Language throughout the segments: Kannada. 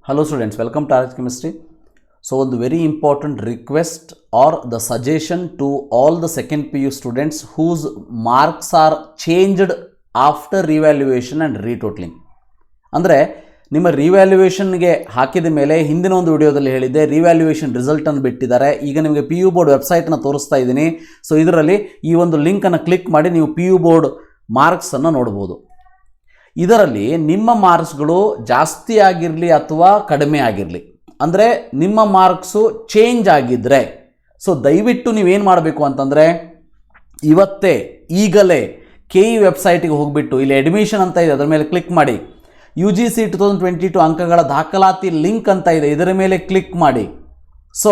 Hello students, welcome to RHchemistry. So the very important request or the suggestion to all the second PU students whose marks are changed after revaluation and retotaling. ಅಂದರೆ ನಿಮ್ಮ ರಿವ್ಯಾಲ್ಯೂಯೇಷನ್ಗೆ ಹಾಕಿದ ಮೇಲೆ ಹಿಂದಿನ ಒಂದು ವಿಡಿಯೋದಲ್ಲಿ ಹೇಳಿದ್ದೆ ರಿವ್ಯಾಲ್ಯೂಯೇಷನ್ ರಿಸಲ್ಟ್ ಅನ್ನು ಬಿಟ್ಟಿದ್ದಾರೆ. ಈಗ ನಿಮಗೆ ಪಿ ಯು ಬೋರ್ಡ್ ವೆಬ್ಸೈಟ್ನ ತೋರಿಸ್ತಾ ಇದ್ದೀನಿ. ಸೊ ಇದರಲ್ಲಿ ಈ ಒಂದು ಲಿಂಕನ್ನು ಕ್ಲಿಕ್ ಮಾಡಿ ನೀವು ಪಿ ಯು ಬೋರ್ಡ್ ಮಾರ್ಕ್ಸನ್ನು ನೋಡ್ಬೋದು. ಇದರಲ್ಲಿ ನಿಮ್ಮ ಮಾರ್ಕ್ಸ್ಗಳು ಜಾಸ್ತಿ ಆಗಿರಲಿ ಅಥವಾ ಕಡಿಮೆ ಆಗಿರಲಿ, ಅಂದರೆ ನಿಮ್ಮ ಮಾರ್ಕ್ಸು ಚೇಂಜ್ ಆಗಿದ್ದರೆ ಸೊ ದಯವಿಟ್ಟು ನೀವೇನು ಮಾಡಬೇಕು ಅಂತಂದರೆ ಇವತ್ತೇ ಈಗಲೇ KE ವೆಬ್ಸೈಟಿಗೆ ಹೋಗಿಬಿಟ್ಟು ಇಲ್ಲಿ ಅಡ್ಮಿಷನ್ ಅಂತ ಇದೆ, ಅದರ ಮೇಲೆ ಕ್ಲಿಕ್ ಮಾಡಿ. UGC 2022 ಅಂಕಗಳ ದಾಖಲಾತಿ ಲಿಂಕ್ ಅಂತ ಇದೆ, ಇದರ ಮೇಲೆ ಕ್ಲಿಕ್ ಮಾಡಿ. ಸೊ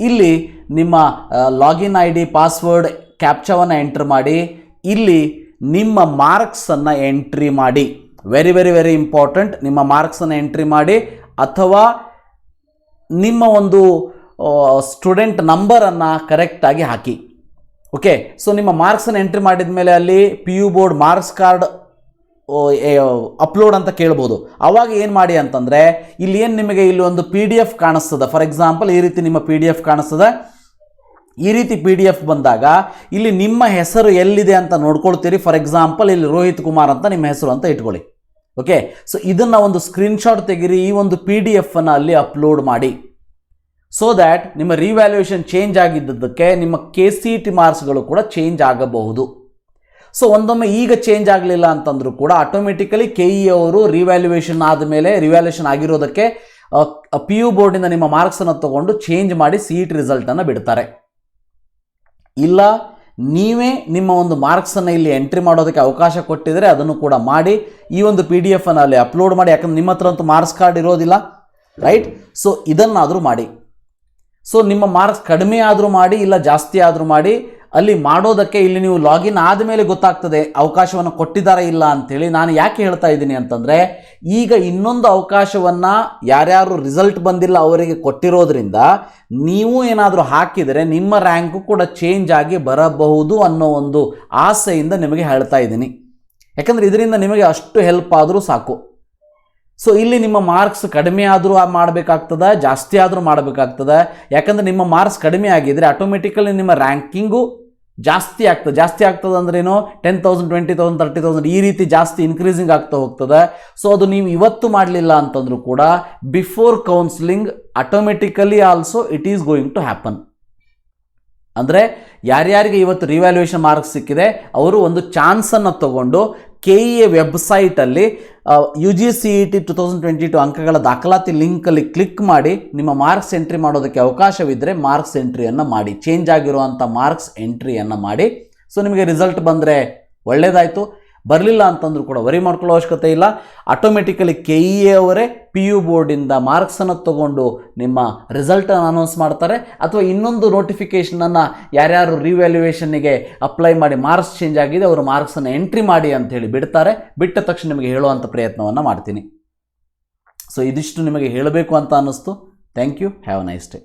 ಇಲ್ಲಿ ನಿಮ್ಮ ಲಾಗಿನ್ ID, ಪಾಸ್ವರ್ಡ್, ಕ್ಯಾಪ್ಚಾವನ್ನು ಎಂಟ್ರ್ ಮಾಡಿ. ಇಲ್ಲಿ ನಿಮ್ಮ ಮಾರ್ಕ್ಸನ್ನು ಎಂಟ್ರಿ ಮಾಡಿ. Very very very important. ನಿಮ್ಮ ಮಾರ್ಕ್ಸನ್ನು ಎಂಟ್ರಿ ಮಾಡಿ ಅಥವಾ ನಿಮ್ಮ ಒಂದು ಸ್ಟೂಡೆಂಟ್ ನಂಬರನ್ನು ಕರೆಕ್ಟಾಗಿ ಹಾಕಿ. ಓಕೆ, ಸೊ ನಿಮ್ಮ ಮಾರ್ಕ್ಸನ್ನು ಎಂಟ್ರಿ ಮಾಡಿದ ಮೇಲೆ ಅಲ್ಲಿ P U board marks card upload ಅಂತ ಕೇಳ್ಬೋದು. ಆವಾಗ ಏನು ಮಾಡಿ ಅಂತಂದರೆ ಇಲ್ಲಿ ಏನು ನಿಮಗೆ ಇಲ್ಲಿ ಒಂದು PDF ಕಾಣಿಸ್ತದೆ. ಫಾರ್ ಎಕ್ಸಾಂಪಲ್ ಈ ರೀತಿ ನಿಮ್ಮ PDF ಕಾಣಿಸ್ತದೆ. ಈ ರೀತಿ PDF ಬಂದಾಗ ಇಲ್ಲಿ ನಿಮ್ಮ ಹೆಸರು ಎಲ್ಲಿದೆ ಅಂತ ನೋಡ್ಕೊಳ್ತೀರಿ. ಫಾರ್ ಎಕ್ಸಾಂಪಲ್ ಇಲ್ಲಿ ರೋಹಿತ್ ಕುಮಾರ್ ಅಂತ ನಿಮ್ಮ ಹೆಸರು ಅಂತ ಇಟ್ಕೊಳ್ಳಿ. ಓಕೆ, ಸೊ ಇದನ್ನು ಒಂದು ಸ್ಕ್ರೀನ್ಶಾಟ್ ತೆಗಿರಿ, ಈ ಒಂದು PDF ಅನ್ನು ಅಲ್ಲಿ ಅಪ್ಲೋಡ್ ಮಾಡಿ. ಸೊ ದ್ಯಾಟ್ ನಿಮ್ಮ ರಿವ್ಯಾಲ್ಯೂಯೇಷನ್ ಚೇಂಜ್ ಆಗಿದ್ದಕ್ಕೆ ನಿಮ್ಮ KCET ಮಾರ್ಕ್ಸ್ಗಳು ಕೂಡ ಚೇಂಜ್ ಆಗಬಹುದು. ಸೊ ಒಂದೊಮ್ಮೆ ಈಗ ಚೇಂಜ್ ಆಗಲಿಲ್ಲ ಅಂತಂದರೂ ಕೂಡ ಆಟೋಮೆಟಿಕಲಿ KE ಅವರು ರಿವ್ಯಾಲ್ಯೂಯೇಷನ್ ಆದಮೇಲೆ ರಿವ್ಯಾಲ್ಯೂಯೇಷನ್ ಆಗಿರೋದಕ್ಕೆ ಪಿ ಯು ಬೋರ್ಡಿಂದ ನಿಮ್ಮ ಮಾರ್ಕ್ಸನ್ನು ತಗೊಂಡು ಚೇಂಜ್ ಮಾಡಿ CET ರಿಸಲ್ಟನ್ನು ಬಿಡ್ತಾರೆ. ಇಲ್ಲ ನೀವೇ ನಿಮ್ಮ ಒಂದು ಮಾರ್ಕ್ಸನ್ನು ಇಲ್ಲಿ ಎಂಟ್ರಿ ಮಾಡೋದಕ್ಕೆ ಅವಕಾಶ ಕೊಟ್ಟಿದರೆ ಅದನ್ನು ಕೂಡ ಮಾಡಿ. ಈ ಒಂದು PDF ಅನ್ನು ಅಲ್ಲಿ ಅಪ್ಲೋಡ್ ಮಾಡಿ, ಯಾಕಂದರೆ ನಿಮ್ಮ ಹತ್ರ ಅಂತೂ ಮಾರ್ಕ್ಸ್ ಕಾರ್ಡ್ ಇರೋದಿಲ್ಲ, ರೈಟ್? ಸೊ ಇದನ್ನಾದರೂ ಮಾಡಿ. ಸೊ ನಿಮ್ಮ ಮಾರ್ಕ್ಸ್ ಕಡಿಮೆ ಆದರೂ ಮಾಡಿ, ಇಲ್ಲ ಜಾಸ್ತಿ ಆದರೂ ಮಾಡಿ. ಅಲ್ಲಿ ಮಾಡೋದಕ್ಕೆ ಇಲ್ಲಿ ನೀವು ಲಾಗಿನ್ ಆದಮೇಲೆ ಗೊತ್ತಾಗ್ತದೆ ಅವಕಾಶವನ್ನು ಕೊಟ್ಟಿದ್ದಾರೆ ಇಲ್ಲ ಅಂಥೇಳಿ. ನಾನು ಯಾಕೆ ಹೇಳ್ತಾ ಇದ್ದೀನಿ ಅಂತಂದರೆ ಈಗ ಇನ್ನೊಂದು ಅವಕಾಶವನ್ನು ಯಾರ್ಯಾರು ರಿಸಲ್ಟ್ ಬಂದಿಲ್ಲ ಅವರಿಗೆ ಕೊಟ್ಟಿರೋದ್ರಿಂದ ನೀವು ಏನಾದರೂ ಹಾಕಿದರೆ ನಿಮ್ಮ ರ್ಯಾಂಕು ಕೂಡ ಚೇಂಜ್ ಆಗಿ ಬರಬಹುದು ಅನ್ನೋ ಒಂದು ಆಸೆಯಿಂದ ನಿಮಗೆ ಹೇಳ್ತಾ ಇದ್ದೀನಿ. ಯಾಕಂದರೆ ಇದರಿಂದ ನಿಮಗೆ ಅಷ್ಟು ಹೆಲ್ಪ್ ಆದರೂ ಸಾಕು. ಸೊ ಇಲ್ಲಿ ನಿಮ್ಮ ಮಾರ್ಕ್ಸ್ ಕಡಿಮೆ ಆದರೂ ಮಾಡಬೇಕಾಗ್ತದೆ, ಜಾಸ್ತಿ ಆದರೂ ಮಾಡಬೇಕಾಗ್ತದೆ. ಯಾಕಂದರೆ ನಿಮ್ಮ ಮಾರ್ಕ್ಸ್ ಕಡಿಮೆ ಆಗಿದ್ದರೆ ಆಟೋಮೆಟಿಕಲಿ ನಿಮ್ಮ ರ್ಯಾಂಕಿಂಗು ಜಾಸ್ತಿ ಆಗ್ತದೆ. ಜಾಸ್ತಿ ಆಗ್ತದೆ ಅಂದ್ರೇನು, 10,000, 20,000, 30,000 ಈ ರೀತಿ ಜಾಸ್ತಿ ಇನ್ಕ್ರೀಸಿಂಗ್ ಆಗ್ತಾ ಹೋಗ್ತದೆ. ಸೊ ಅದು ನೀವು ಇವತ್ತು ಮಾಡಲಿಲ್ಲ ಅಂತಂದರೂ ಕೂಡ before counselling automatically also it is going to happen. ಅಂದರೆ ಯಾರ್ಯಾರಿಗೆ ಇವತ್ತು ರಿವ್ಯಾಲ್ಯೂಯೇಷನ್ ಮಾರ್ಕ್ಸ್ ಸಿಕ್ಕಿದೆ ಅವರು ಒಂದು ಚಾನ್ಸನ್ನು ತಗೊಂಡು KE ವೆಬ್ಸೈಟಲ್ಲಿ UGCET 2022 ಅಂಕಗಳ ದಾಖಲಾತಿ ಲಿಂಕಲ್ಲಿ ಕ್ಲಿಕ್ ಮಾಡಿ ನಿಮ್ಮ ಮಾರ್ಕ್ಸ್ ಎಂಟ್ರಿ ಮಾಡೋದಕ್ಕೆ ಅವಕಾಶವಿದ್ದರೆ ಮಾರ್ಕ್ಸ್ ಎಂಟ್ರಿಯನ್ನು ಮಾಡಿ. ಚೇಂಜ್ ಆಗಿರುವಂಥ ಮಾರ್ಕ್ಸ್ ಎಂಟ್ರಿಯನ್ನು ಮಾಡಿ. ಸೊ ನಿಮಗೆ ರಿಸಲ್ಟ್ ಬಂದರೆ ಒಳ್ಳೆಯದಾಯಿತು, ಬರಲಿಲ್ಲ ಅಂತಂದ್ರೂ ಕೂಡ ವರಿ ಮಾಡ್ಕೊಳ್ಳೋ ಅವಶ್ಯಕತೆ ಇಲ್ಲ. ಆಟೋಮೆಟಿಕಲಿ KE ಅವರೇ ಪಿ ಯು ಬೋರ್ಡಿಂದ ಮಾರ್ಕ್ಸನ್ನು ತಗೊಂಡು ನಿಮ್ಮ ರಿಸಲ್ಟನ್ನು ಅನೌನ್ಸ್ ಮಾಡ್ತಾರೆ. ಅಥವಾ ಇನ್ನೊಂದು ನೋಟಿಫಿಕೇಷನನ್ನು ಯಾರ್ಯಾರು ರಿವ್ಯಾಲ್ಯೂಯೇಷನ್ನಿಗೆ ಅಪ್ಲೈ ಮಾಡಿ ಮಾರ್ಕ್ಸ್ ಚೇಂಜ್ ಆಗಿದೆ ಅವರು ಮಾರ್ಕ್ಸನ್ನು ಎಂಟ್ರಿ ಮಾಡಿ ಅಂಥೇಳಿ ಬಿಡ್ತಾರೆ. ಬಿಟ್ಟ ತಕ್ಷಣ ನಿಮಗೆ ಹೇಳುವಂಥ ಪ್ರಯತ್ನವನ್ನು ಮಾಡ್ತೀನಿ. ಸೊ ಇದಿಷ್ಟು ನಿಮಗೆ ಹೇಳಬೇಕು ಅಂತ ಅನ್ನಿಸ್ತು. Thank you. Have a nice day.